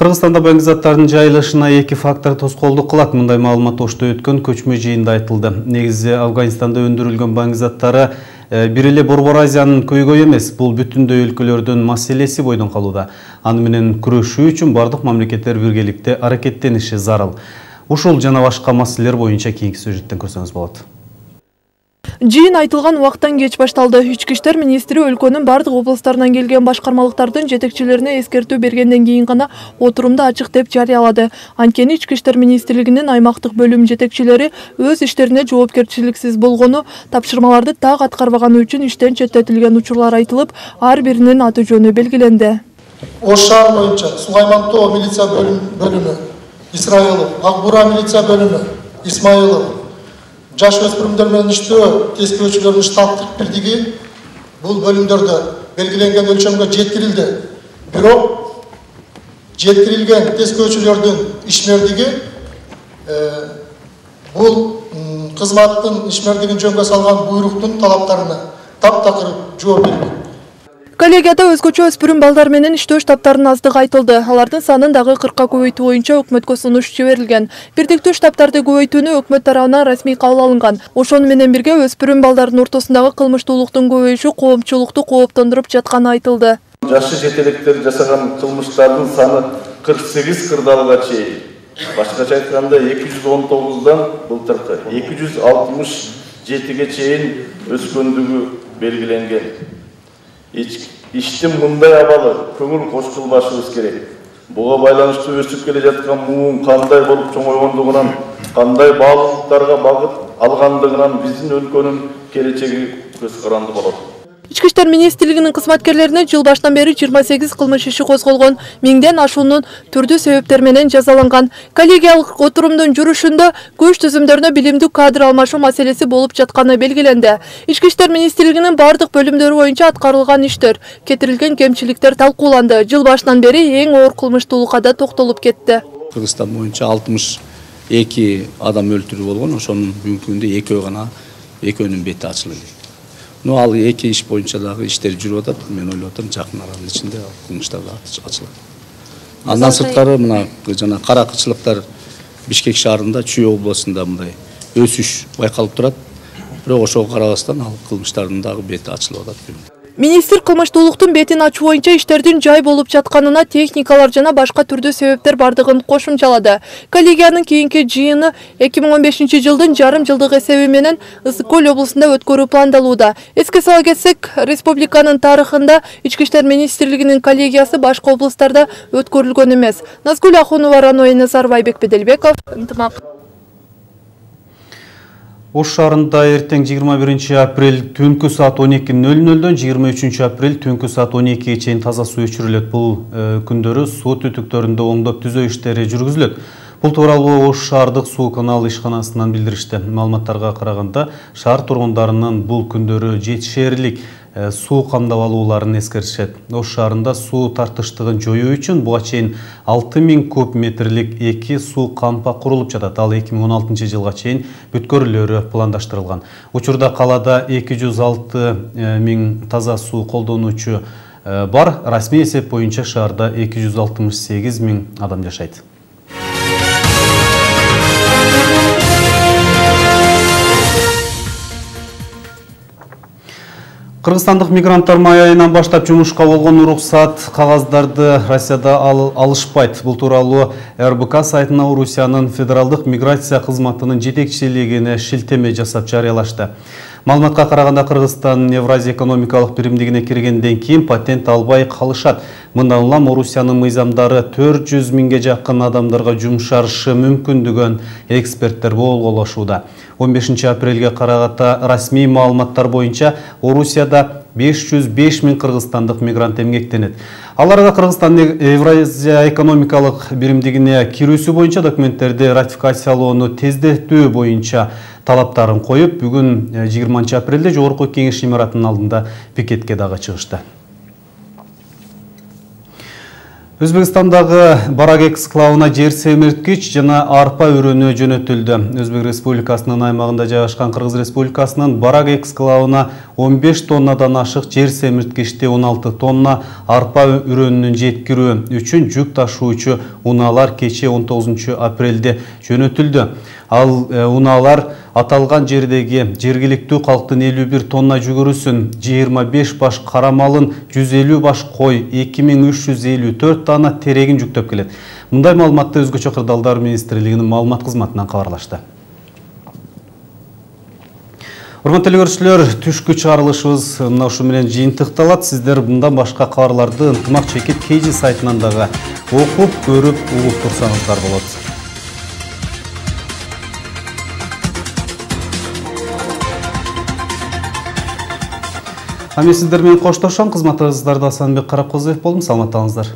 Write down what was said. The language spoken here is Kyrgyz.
Кыргызстанда баңгизаттардын жайылышына эки фактор тоскоолдук кылат. Мындай маалымат Ошто өткөн көчмө жыйында айтылды. Негизи Афганистанда өндүрүлгөн баңгизаттары бир эле Борбор Азиянын көйгөйү эмес, бул бүтүндөй өлкөлөрдүн маселеси бойдон калууда. Аны менен күрөшүү үчүн бардык мамлекеттер биргеликте аракеттениши зарыл. Ушул жана башка маселелер боюнча кийинки сюжеттен көрсөңүз болот. Жыйын айтылган убактан кеч башталды. Ички иштер министри өлкөнүн бардык облустарынан келген башкармалыктардын жетекчилерине эскертүү бергенден кийин гана отурумду ачык деп жарыялады. Анткени Ички иштер министрлигинин аймактык бөлүм жетекчилери өз иштерине жоопкерчиликсиз болгону, тапшырмаларды так аткарбаганы үчүн иштен четтетилген учурлар айтылып, ар биринин аты жөнү белгиленди. Ош шаар боюнча Сугаймантоо милиция бөлүмү Исраилов, Акбура милиция бөлүмү Исмаилов, жаш өспүрүмдөр менен иштөө тескөөчүлөрдүн штаттык бирдиги бул бөлүмдөрдө белгиленген өлчөмгө жеткирилди. Бирок жеткирилген тескөөчүлөрдүн ишмердиги бул кызматтын ишмердигин жөнгө салган буйруктун талаптарына таптакыр жооп бербейт. Коллегияда өзгөчө өспүрүм балдар менен иштөө штабтарынын аздыгы айтылды. Алардын санын дагы 40-ка көбөйтүү боюнча өкмөткө сунуш жиберилген. Бирдиктүү штабтарды көбөйтүүнү өкмөт тарабынан расмий кабыл алынган. Ошону менен бирге өспүрүм балдардын ортосундагы кылмыштуулуктун көбөйүшү коомчулукту кооптондуруп жатканы айтылды. Жашы жетелектер жасаган кылмыштардын саны 48 кырдаалга чейин. Башкача айтканда 219дан былтыркы 267ге чейин өскөндүгү белгиленген. Иштин мындай абалы көңүл кошкулбашыбыз керек. Буга байланыштуу өсүп келе жаткан муун кандай болуп чоңойгондугунан, кандай баалуулуктарга багыт алгандыгынан биздин өлкөнүн келечеги көз каранды болот. Ички иштер министрлигинин кызматкерлерине жыл башынан бери 28 кылмыш иши козголгон, 1000ден ашуунун түрдүү себептер менен жазаланган. Коллегиялык отурумдун жүрүшүндө көч түзүмдөрүнө билимдүү кадр алмашуу маселеси болуп жатканы белгиленди. Ички иштер министрлигинин бардык бөлүмдөрү боюнча аткарылган иштер, кетирилген кемчиликтер талкууланды. Жыл башынан бери эң оор кылмыштуулукка да токтолуп кетти. Кыргызстан боюнча 62 адам өлтүрүү болгон, ошонун бүгүнкү күндө экөөнүн бети ачылды. Ал эки иш боюнча дагы иштер жүрүп атат. Мен ойлоп атам, жакын аранын ичинде кылмыштар да ачылат. Андан сырткары мына жана каракчылыктар Бишкек шаарында, Чүй областында мындай өсүш байкалып турат. Бирок ошого карабастан ал кылмыштардын дагы бети ачылып атат. Министр кылмыштуулуктун бетин ачуу боюнча иштердин жай болуп жатканына техникалар жана башка түрдүү себептер бардыгын кошумчалады. Коллегиянын кийинки жыйыны 2015 жылдын жарым жылдык эсеби менен Ысык Көл облусунда өткөрүү пландалууда. Эске сала кетсек, республиканын тарыхында Ички иштер министрлигинин коллегиясы башка облустарда өткөрүлгөн эмес. Назгүл Ахунова, Раной Назарбай, Айбек Беделбеков, ынтымак. Ош шаарында эртең 21 апрель түнкү саат 12:00дөн 23 апрель түнкү саат 12-ге чейин таза суу өчүрүлөт. Бул күндөрү суу түтүктөрүндө оңдоп түзөө иштери жүргүзүлөт. Бул тууралуу Ош шаардык суу канал ишканасынан билдиришти. Маалыматтарга караганда, шаар тургундарынын бул күндөрү жетишээрлик суу камдап алууларын эскертишет. Ош шаарында суу тартыштыгын жоюу үчүн буга чейин 6000 куб метрлик 2 суу кампа курулуп жатат. Ал 2016 жылга чейин бүткөрүлөрү пландаштырылган. Учурда калада 206 000 таза суу колдонуучу бар. Расмий эсеп боюнча шаарда 268 000 адам жашайт. Кыргызстандык мигранттар май айынан баштап жумушка болгон уруксат кагаздарды Россияда алышпайт. Бул тууралуу РБК сайтына Орусиянын федералдык миграция кызматынын жетекчилигине шилтеме жасап жарыялашты. Маалыматка караганда, Кыргызстан Евразия экономикалык биримдигине киргенден кийин патент албай калышат. Мындан улам Орусиянын мыйзамдары 400 000ге жакын адамдарга жумшарышы мүмкүндүгүн эксперттер болголошууда. 15 апрелге караганда расмий маалыматтар боюнча Орусияда 505 000 кыргызстандык мигрант эмгектенет. Аларда Кыргызстан Евразия экономикалык биримдигине кирүүсү боюнча документтерди ратификациялоону тездетүү боюнча талаптарын коюп, бүгүн 20 апрелде Жогорку Кеңеш имаратынын алдында пикетке дагы чыгышты. Өзбекстандагы барак эксклавына жер семирткич жана арпа үрөнү жөнөтүлдү. Өзбек Республикасынын аймагында жайгашкан Кыргыз Республикасынын барак эксклавына 15 тоннадан ашык жер семирткичти 16 тонна арпа үрөнүн жеткирүү үчүн жүк ташуучу унаалар кече 19 апрелде жөнөтүлдү. Ал унаалар аталган жердеги жергиликтүү калктын 51 тонна жүгүрүсүн, 25 баш кара малын, 150 баш кой, 2354 дана терегин жүктөп келет. Мындай маалыматты Өзгөчө кырдаалдар министрлигинин маалымат кызматынан кабарлашты. Урматтуу көрүүчүлөр, түшкү чыгарылышыбыз мына ушу менен жыйынтыкталат. Сиздер мындан башка кабарларды ынтымак чекит KG сайтынан дагы окуп, көрүп, угуп турсаңыздар болот. Мен сиздер менен коштошом. Кызматыңыздарда Асанбек Каракозоев болдум. Саламаттаңыздар.